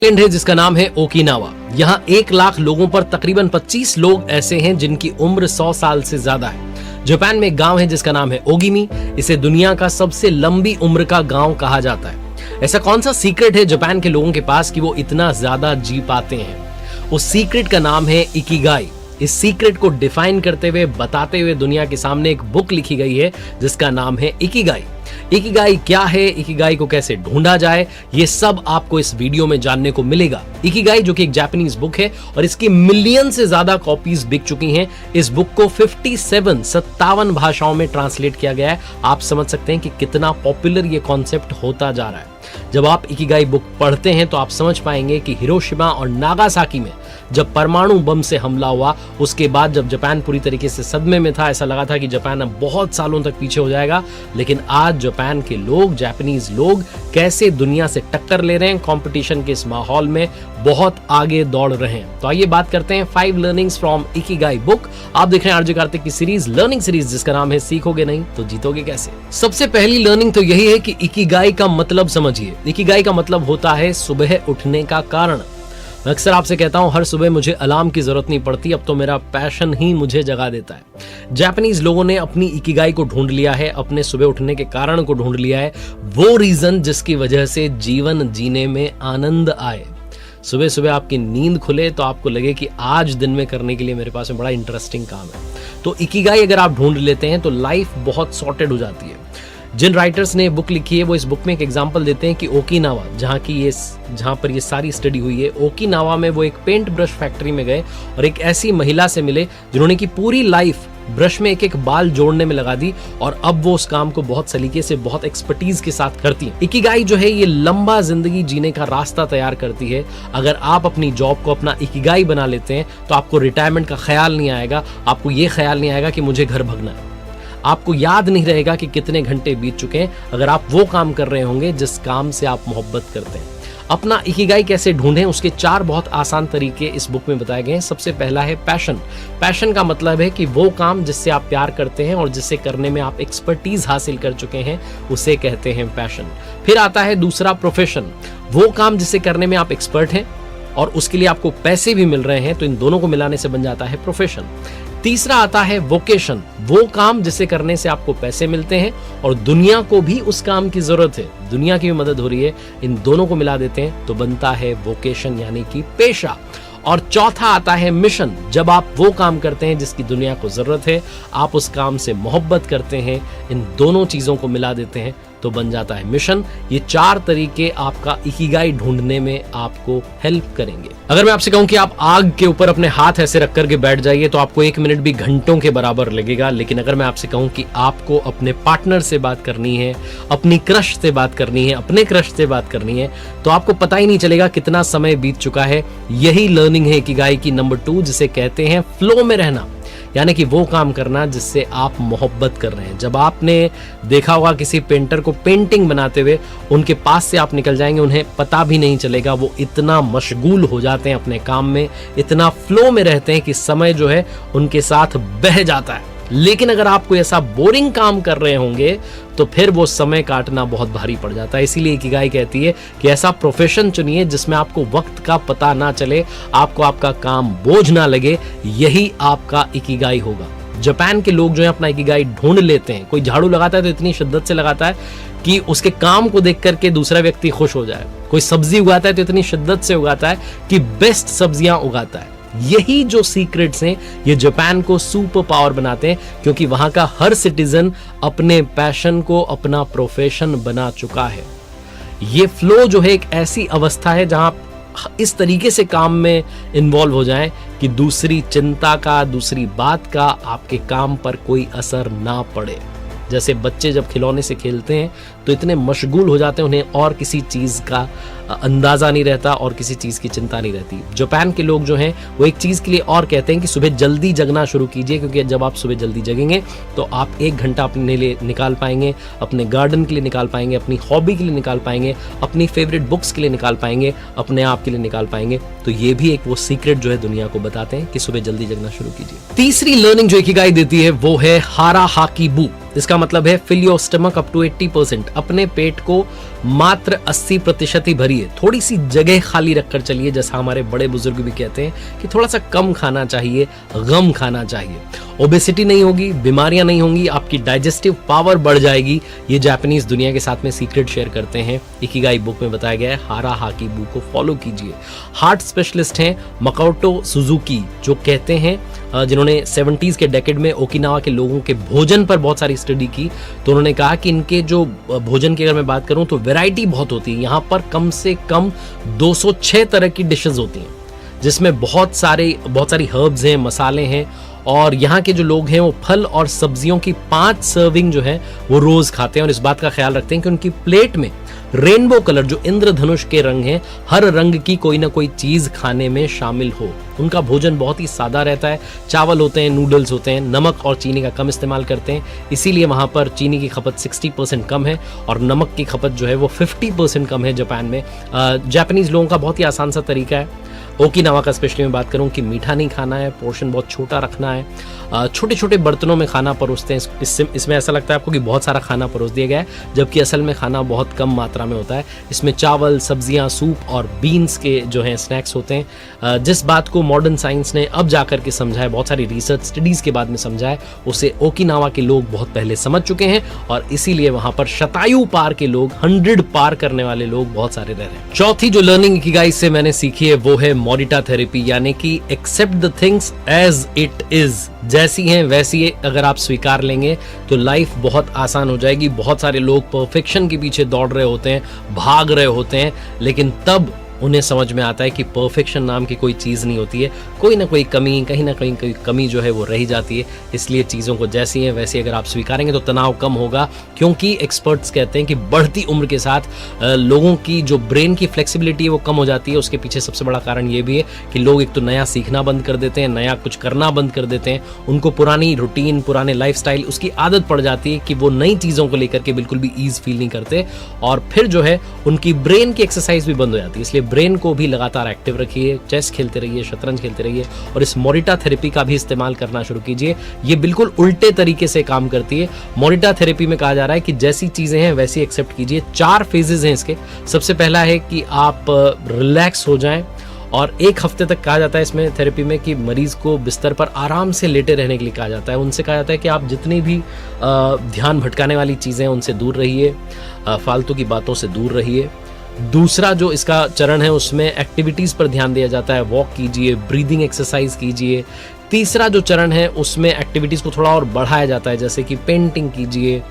Island है जिसका नाम है ओकिनावा। यहाँ 1 लाख लोगों पर तकरीबन 25 लोग ऐसे हैं जिनकी उम्र 100 साल से ज्यादा है। जापान में एक गांव है जिसका नाम है ओगिमी। इसे दुनिया का सबसे लंबी उम्र का गांव कहा जाता है। ऐसा कौन सा सीक्रेट है जापान के लोगों के पास कि वो इतना ज्यादा जी पाते हैं? उस सीक्रेट का नाम है इकिगाई। इस सीक्रेट को डिफाइन करते हुए, बताते हुए दुनिया के सामने एक बुक लिखी गई है जिसका नाम है इकिगाई। इकिगाई क्या है, इकिगाई को कैसे ढूंढा जाए, ये सब आपको इस वीडियो में जानने को मिलेगा। इकिगाई जो कि एक जापानीज बुक है और इसकी मिलियन से ज्यादा कॉपीज बिक चुकी हैं। इस बुक को 57 भाषाओं में ट्रांसलेट किया गया है। आप समझ सकते हैं कि कितना पॉपुलर ये कॉन्सेप्ट होता जा रहा है। जब आप इकिगाई बुक पढ़ते हैं तो आप समझ पाएंगे कि हिरोशिमा और नागासाकी में जब परमाणु बम से हमला हुआ, उसके बाद जब जापान पूरी तरीके से सदमे में था, ऐसा लगा था कि जापान अब बहुत सालों तक पीछे हो जाएगा, लेकिन आज जापान के लोग, जापानीज लोग कैसे दुनिया से टक्कर ले रहे हैं, कंपटीशन के इस माहौल में बहुत आगे दौड़ रहे हैं। तो आइए बात करते हैं 5 लर्निंग्स फ्रॉम इकिगाई बुक। आप देख रहे हैं आरजे कार्तिक की सीरीज, लर्निंग सीरीज, जिसका नाम है सीखोगे नहीं तो जीतोगे कैसे। सबसे पहली लर्निंग तो यही है कि इकिगाई का मतलब समझिए। इकिगाई का मतलब होता है सुबह उठने का कारण। मैं अक्सर आपसे कहता हूं हर सुबह मुझे अलार्म की जरूरत नहीं पड़ती, अब तो मेरा पैशन ही मुझे जगा देता है। जापानीज लोगों ने अपनी इकिगाई को ढूंढ लिया है, अपने सुबह उठने के कारण को ढूंढ लिया है, वो रीजन जिसकी वजह से जीवन जीने में आनंद आए। सुबह सुबह आपकी नींद खुले तो आपको लगे कि आज दिन में करने के लिए मेरे पास में बड़ा इंटरेस्टिंग काम है। तो इकिगाई अगर आप ढूंढ लेते हैं तो लाइफ बहुत सॉर्टेड हो जाती है। जिन राइटर्स ने बुक लिखी है वो इस बुक में एक एग्जांपल देते हैं कि ओकिनावा, जहां पर ये सारी स्टडी हुई है, ओकिनावा में वो एक पेंट ब्रश फैक्ट्री में गए और एक ऐसी महिला से मिले जिन्होंने की पूरी लाइफ ब्रश में एक एक बाल जोड़ने में लगा दी और अब वो उस काम को बहुत सलीके से, बहुत एक्सपर्टीज के साथ करती हैं। इकिगाई जो है ये लंबा जिंदगी जीने का रास्ता तैयार करती है। अगर आप अपनी जॉब को अपना इकिगाई बना लेते हैं तो आपको रिटायरमेंट का ख्याल नहीं आएगा, आपको ये ख्याल नहीं आएगा कि मुझे घर भागना है, आपको याद नहीं रहेगा कि कितने घंटे बीत चुके हैं, अगर आप वो काम कर रहे होंगे जिस काम से आप मोहब्बत करते हैं। अपना इकिगाई कैसे ढूंढें, उसके 4 बहुत आसान तरीके इस बुक में बताए गए हैं। सबसे पहला है पैशन। पैशन का मतलब है कि वो काम जिससे आप प्यार करते हैं और जिससे करने में आप एक्सपर्टीज हासिल कर चुके हैं, उसे कहते हैं पैशन। फिर आता है दूसरा प्रोफेशन। वो काम जिसे करने में आप एक्सपर्ट हैं और उसके लिए आपको पैसे भी मिल रहे हैं, तो इन दोनों को मिलाने से बन जाता है प्रोफेशन। तीसरा आता है वोकेशन। वो काम जिसे करने से आपको पैसे मिलते हैं और दुनिया को भी उस काम की जरूरत है, दुनिया की भी मदद हो रही है, इन दोनों को मिला देते हैं तो बनता है वोकेशन यानी कि पेशा। और चौथा आता है मिशन। जब आप वो काम करते हैं जिसकी दुनिया को जरूरत है, आप उस काम से मोहब्बत करते हैं, इन दोनों चीजों को मिला देते हैं तो बन जाता है मिशन। ये 4 तरीके आपका इकिगाई ढूंढने में आपको हेल्प करेंगे। अगर मैं आपसे कहूं कि आप आग के ऊपर अपने हाथ ऐसे रख करके बैठ जाइए तो आपको 1 मिनट भी घंटों के बराबर लगेगा। लेकिन अगर मैं आपसे कहूं कि आपको अपने पार्टनर से बात करनी है, अपनी क्रश से बात करनी है, अपने क्रश से बात करनी है, तो आपको पता ही नहीं चलेगा कितना समय बीत चुका है। यही लर्निंग है इकिगाई की नंबर 2, जिसे कहते हैं फ्लो में रहना, यानी कि वो काम करना जिससे आप मोहब्बत कर रहे हैं। जब आपने देखा होगा किसी पेंटर को पेंटिंग बनाते हुए, उनके पास से आप निकल जाएंगे, उन्हें पता भी नहीं चलेगा, वो इतना मशगूल हो जाते हैं अपने काम में, इतना फ्लो में रहते हैं कि समय जो है उनके साथ बह जाता है। लेकिन अगर आप कोई ऐसा बोरिंग काम कर रहे होंगे तो फिर वो समय काटना बहुत भारी पड़ जाता है। इसीलिए इकिगाई कहती है कि ऐसा प्रोफेशन चुनिए जिसमें आपको वक्त का पता ना चले, आपको आपका काम बोझ ना लगे, यही आपका इकिगाई होगा। जापान के लोग जो है अपना इकिगाई ढूंढ लेते हैं। कोई झाड़ू लगाता है तो इतनी शिद्दत से लगाता है कि उसके काम को देख करके दूसरा व्यक्ति खुश हो जाए। कोई सब्जी उगाता है तो इतनी शिद्दत से उगाता है कि बेस्ट सब्जियां उगाता है। यही जो सीक्रेट्स हैं ये जापान को सुपर पावर बनाते हैं, क्योंकि वहां का हर सिटीजन अपने पैशन को अपना प्रोफेशन बना चुका है। ये फ्लो जो है एक ऐसी अवस्था है जहां इस तरीके से काम में इन्वॉल्व हो जाएं कि दूसरी चिंता का, दूसरी बात का आपके काम पर कोई असर ना पड़े। जैसे बच्चे जब खिलौने से खेलते हैं तो इतने मशगूल हो जाते हैं, उन्हें और किसी चीज का अंदाजा नहीं रहता और किसी चीज की चिंता नहीं रहती। जापान के लोग जो हैं वो एक चीज के लिए और कहते हैं कि सुबह जल्दी जगना शुरू कीजिए, क्योंकि जब आप सुबह जल्दी जगेंगे तो आप 1 घंटा अपने लिए निकाल पाएंगे, अपने गार्डन के लिए निकाल पाएंगे, अपनी हॉबी के लिए निकाल पाएंगे, अपनी फेवरेट बुक्स के लिए निकाल पाएंगे, अपने आप के लिए निकाल पाएंगे। तो ये भी एक वो सीक्रेट जो है दुनिया को बताते हैं कि सुबह जल्दी जगना शुरू कीजिए। तीसरी लर्निंग जो इकिगाई देती है वो है हारा हाकी बू। इसका मतलब है fill your stomach up to 80%। अपने पेट को मात्र 80% ही भरिए, थोड़ी सी जगह खाली रखकर चलिए। जैसा हमारे बड़े बुजुर्ग भी कहते हैं कि थोड़ा सा कम खाना चाहिए, गम खाना चाहिए। ओबेसिटी नहीं होगी, बीमारियां नहीं होंगी, आपकी डाइजेस्टिव पावर बढ़ जाएगी। ये जापानीज दुनिया के साथ में सीक्रेट शेयर करते हैं, इकिगाई बुक में बताया गया है। हारा हाकी बुक को फॉलो कीजिए। हार्ट स्पेशलिस्ट हैं मकोटो सुजुकी, जो कहते हैं, जिन्होंने 70s के डेकेड में ओकिनावा के लोगों के भोजन पर बहुत सारी स्टडी की, तो उन्होंने कहा कि इनके जो भोजन की अगर मैं बात करूं तो वैरायटी बहुत होती है। यहाँ पर कम से कम 206 तरह की डिशेस होती हैं, जिसमें बहुत सारी हर्ब्स हैं, मसाले हैं। और यहाँ के जो लोग हैं वो फल और सब्जियों की 5 सर्विंग जो है वो रोज खाते हैं, और इस बात का ख्याल रखते हैं कि उनकी प्लेट में रेनबो कलर, जो इंद्रधनुष के रंग हैं, हर रंग की कोई ना कोई चीज खाने में शामिल हो। उनका भोजन बहुत ही सादा रहता है, चावल होते हैं, नूडल्स होते हैं, नमक और चीनी का कम इस्तेमाल करते हैं। इसीलिए वहां पर चीनी की खपत 60% कम है और नमक की खपत जो है वो 50% कम है जापान में। जापानीज लोगों का बहुत ही आसान सा तरीका है। ओकिनावा का स्पेशली मैं बात करूं कि मीठा नहीं खाना है, पोर्शन बहुत छोटा रखना है, छोटे छोटे बर्तनों में खाना परोसते हैं। इसमें ऐसा लगता है आपको कि बहुत सारा खाना परोस दिया गया है, जबकि असल में खाना बहुत कम मात्रा में होता है। इसमें चावल, सब्जियां, सूप और बीन्स के जो हैं स्नैक्स होते हैं। जिस बात को मॉडर्न साइंस ने अब जाकर के समझा है, बहुत सारी रिसर्च स्टडीज के बाद में समझा है, उसे ओकिनावा के लोग बहुत पहले समझ चुके हैं, और इसीलिए वहां पर शतायु पार के लोग, 100 पार करने वाले लोग बहुत सारे रह रहे हैं। चौथी जो लर्निंग इकिगाई से मैंने सीखी है वो है मोरिटा थेरेपी, यानी कि accept the things as it is. जैसी हैं वैसी अगर आप स्वीकार लेंगे तो लाइफ बहुत आसान हो जाएगी। बहुत सारे लोग परफेक्शन के पीछे दौड़ रहे होते हैं, भाग रहे होते हैं, लेकिन तब उन्हें समझ में आता है कि परफेक्शन नाम की कोई चीज़ नहीं होती है। कोई ना कोई कमी, कहीं ना कहीं कोई कमी जो है वो रह जाती है। इसलिए चीज़ों को जैसी हैं वैसे अगर आप स्वीकारेंगे तो तनाव कम होगा, क्योंकि एक्सपर्ट्स कहते हैं कि बढ़ती उम्र के साथ लोगों की जो ब्रेन की फ्लेक्सिबिलिटी है वो कम हो जाती है। उसके पीछे सबसे बड़ा कारण ये भी है कि लोग एक तो नया सीखना बंद कर देते हैं, नया कुछ करना बंद कर देते हैं। उनको पुरानी रूटीन, पुराने लाइफस्टाइल, उसकी आदत पड़ जाती है कि वो नई चीज़ों को लेकर के बिल्कुल भी ईज फील नहीं करते, और फिर जो है उनकी ब्रेन की एक्सरसाइज भी बंद हो जाती है। इसलिए ब्रेन को भी लगातार एक्टिव रखिए, चेस खेलते रहिए, शतरंज खेलते रहिए, और इस मोरिटा थेरेपी का भी इस्तेमाल करना शुरू कीजिए। ये बिल्कुल उल्टे तरीके से काम करती है। मोरिटा थेरेपी में कहा जा रहा है कि जैसी चीजें हैं वैसी एक्सेप्ट कीजिए। 4 फेजेस हैं इसके। सबसे पहला है कि आप रिलैक्स हो जाएं, और 1 हफ्ते तक कहा जाता है इसमें थेरेपी में कि मरीज को बिस्तर पर आराम से लेटे रहने के लिए कहा जाता है। उनसे कहा जाता है कि आप जितनी भी ध्यान भटकाने वाली चीजें हैं उनसे दूर रहिए, फालतू की बातों से दूर रहिए। दूसरा जो इसका चरण है उसमें एक्टिविटीज पर ध्यान दिया जाता है, वॉक कीजिए, ब्रीदिंग एक्सरसाइज कीजिए। तीसरा जो चरण है उसमें एक्टिविटीज को थोड़ा और बढ़ाया जाता है, जैसे कि पेंटिंग कीजिए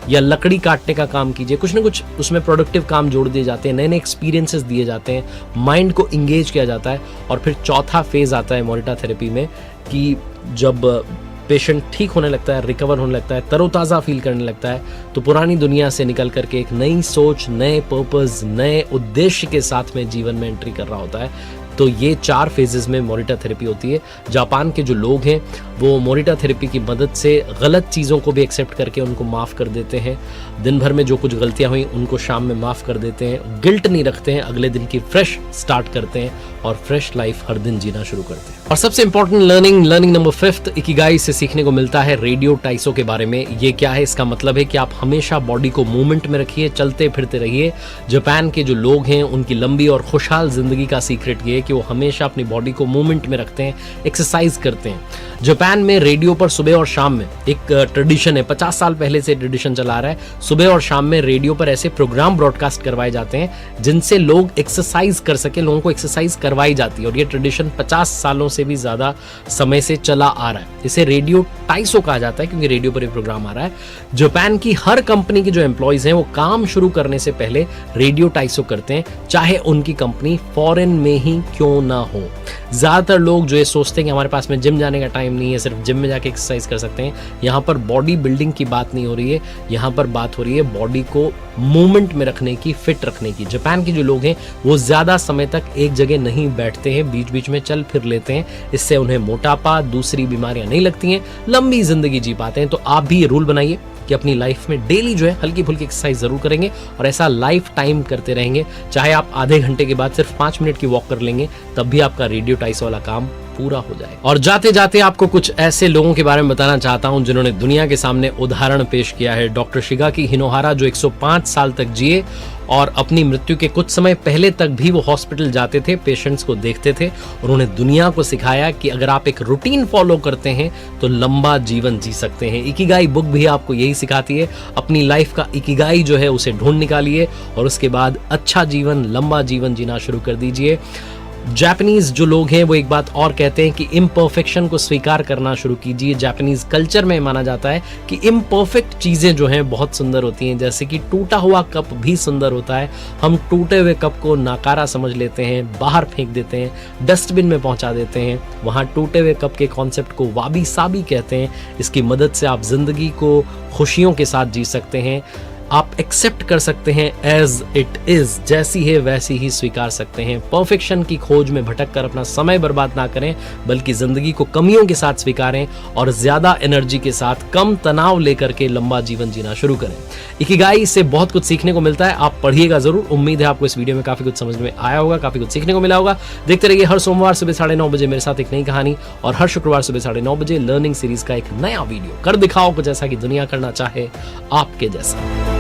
या लकड़ी काटने का काम कीजिए। कुछ ना कुछ उसमें प्रोडक्टिव काम जोड़ दिए जाते हैं, नए नए एक्सपीरियंसेस दिए जाते हैं, माइंड को इंगेज किया जाता है। और फिर चौथा फेज आता है मोरिटा थेरेपी में कि जब पेशेंट ठीक होने लगता है, रिकवर होने लगता है, तरोताज़ा फील करने लगता है, तो पुरानी दुनिया से निकल करके एक नई सोच, नए पर्पस, नए उद्देश्य के साथ में जीवन में एंट्री कर रहा होता है। तो ये 4 फेजेस में मोरिटा थेरेपी होती है। जापान के जो लोग हैं वो मोरिटा थेरेपी की मदद से गलत चीज़ों को भी एक्सेप्ट करके उनको माफ़ कर देते हैं। दिन भर में जो कुछ गलतियां हुई उनको शाम में माफ़ कर देते हैं, गिल्ट नहीं रखते हैं, अगले दिन की फ्रेश स्टार्ट करते हैं और फ्रेश लाइफ हर दिन जीना शुरू करते हैं। और सबसे इंपॉर्टेंट लर्निंग नंबर 5 इकिगाई से सीखने को मिलता है रेडियो टाइसो के बारे में। ये क्या है? इसका मतलब है कि आप हमेशा बॉडी को मूवमेंट में रखिए, चलते फिरते रहिए। जापान के जो लोग हैं उनकी लंबी और खुशहाल जिंदगी का सीक्रेट ये है कि वो हमेशा अपनी बॉडी को मूवमेंट में रखते हैं, एक्सरसाइज करते हैं। जापान में रेडियो पर सुबह और शाम में एक ट्रेडिशन है, 50 साल पहले से ट्रेडिशन चला आ रहा है। सुबह और शाम में रेडियो पर ऐसे प्रोग्राम ब्रॉडकास्ट करवाए जाते हैं जिनसे लोग एक्सरसाइज कर सके, लोगों को एक्सरसाइज करवाई जाती है। और ये ट्रेडिशन 50 सालों से भी ज्यादा समय से चला आ रहा है। इसे रेडियो टाइसो कहा जाता है क्योंकि रेडियो पर ये प्रोग्राम आ रहा है। जापान की हर कंपनी के जो एम्प्लॉइज हैं वो काम शुरू करने से पहले रेडियो टाइसो करते हैं, चाहे उनकी कंपनी फॉरेन में ही क्यों ना हो। ज्यादातर लोग जो ये सोचते हैं कि हमारे पास में जिम जाने का टाइम नहीं है, सिर्फ जिम में जाके एक्सरसाइज कर सकते हैं। यहाँ पर बॉडी बिल्डिंग की बात नहीं हो रही है, यहाँ पर बात हो रही है बॉडी को मूवमेंट में रखने की, फिट रखने की। जापान के जो लोग हैं वो ज्यादा समय तक एक जगह नहीं बैठते हैं, बीच बीच में चल फिर लेते हैं। इससे उन्हें मोटापा, दूसरी बीमारियां नहीं लगती हैं, लंबी जिंदगी जी पाते हैं। तो आप भी ये रूल बनाइए कि अपनी लाइफ में डेली जो है हल्की फुल्की एक्सरसाइज जरूर करेंगे और ऐसा लाइफ टाइम करते रहेंगे। चाहे आप आधे घंटे के बाद सिर्फ 5 मिनट की वॉक कर लेंगे, तब भी आपका रेडियो टाइसो वाला काम पूरा हो जाए। और जाते जाते आपको कुछ ऐसे लोगों के बारे में बताना चाहता हूं जिन्होंने दुनिया के सामने उदाहरण पेश किया है। डॉक्टर शिगाकी हिनोहारा जो 105 साल तक जिए और अपनी मृत्यु के कुछ समय पहले तक भी वो हॉस्पिटल जाते थे, पेशेंट्स को देखते थे और उन्होंने दुनिया को सिखाया कि अगर आप एक रूटीन फॉलो करते हैं तो लंबा जीवन जी सकते हैं। इकिगाई बुक भी आपको यही सिखाती है। अपनी लाइफ का इकिगाई जो है उसे ढूंढ निकालिए और उसके बाद अच्छा जीवन, लंबा जीवन जीना शुरू कर दीजिए। जापानीज जो लोग हैं वो एक बात और कहते हैं कि इम्परफेक्शन को स्वीकार करना शुरू कीजिए। जापानीज कल्चर में माना जाता है कि इम्परफेक्ट चीजें जो हैं बहुत सुंदर होती हैं, जैसे कि टूटा हुआ कप भी सुंदर होता है। हम टूटे हुए कप को नाकारा समझ लेते हैं, बाहर फेंक देते हैं, डस्टबिन में पहुंचा देते हैं। वहां टूटे हुए कप के कॉन्सेप्ट को वाबी साबी कहते हैं। इसकी मदद से आप जिंदगी को खुशियों के साथ जी सकते हैं। आप एक्सेप्ट कर सकते हैं एज इट इज, जैसी है वैसी ही स्वीकार सकते हैं। परफेक्शन की खोज में भटक कर अपना समय बर्बाद ना करें, बल्कि जिंदगी को कमियों के साथ स्वीकारें और ज्यादा एनर्जी के साथ, कम तनाव लेकर के लंबा जीवन जीना शुरू करें। इकिगाई से बहुत कुछ सीखने को मिलता है, आप पढ़िएगा जरूर। उम्मीद है आपको इस वीडियो में काफी कुछ समझ में आया होगा, काफी कुछ सीखने को मिला होगा। देखते रहिए हर सोमवार सुबह 9:30 बजे मेरे साथ एक नई कहानी और हर शुक्रवार सुबह 9:30 बजे लर्निंग सीरीज का एक नया वीडियो। कर दिखाओ कुछ ऐसा कि दुनिया करना चाहे आपके जैसा।